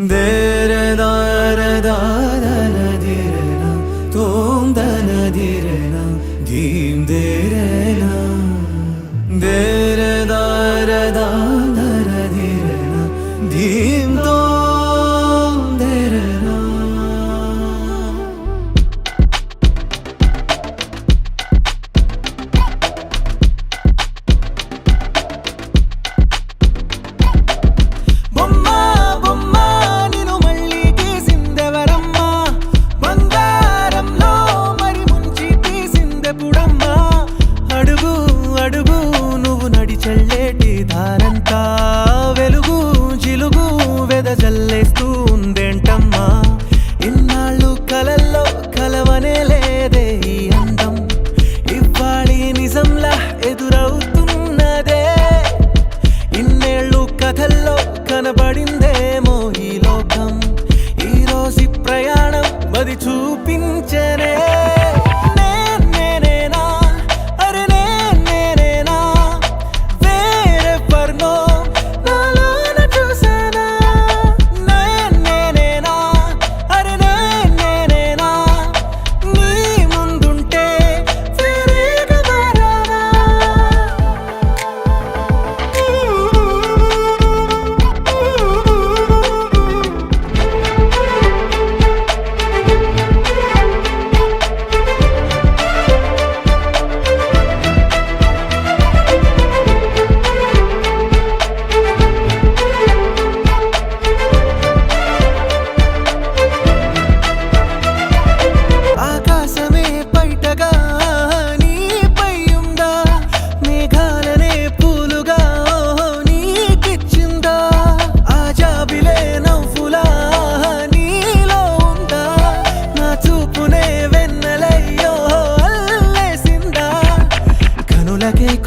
దేరే దారే దాదన దిరేనా తోం దన దిరేనా ధీం దేరేనా దేరే దారే దాదన దిరేనా ధీం తోం దేరేనా చల్లేటి ధారంతా వెలుగు జిలుగు వెదజల్లేస్తూ ఉందేంటమ్మా ఇన్నాళ్ళు కలల్లో కలవనే లేదే ఈ అందం ఇవ్వాలి నిజంలా ఎదురవుతున్నదే ఇన్నేళ్ళు కథల్లో కనబడిందేమో ఈ లోకం ఈ రోజు ప్రయాణం మది చూపించనే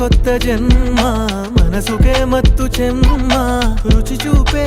కొత్త జన్మ మనసుకే మత్తు చెమ్మ రుచి చూపే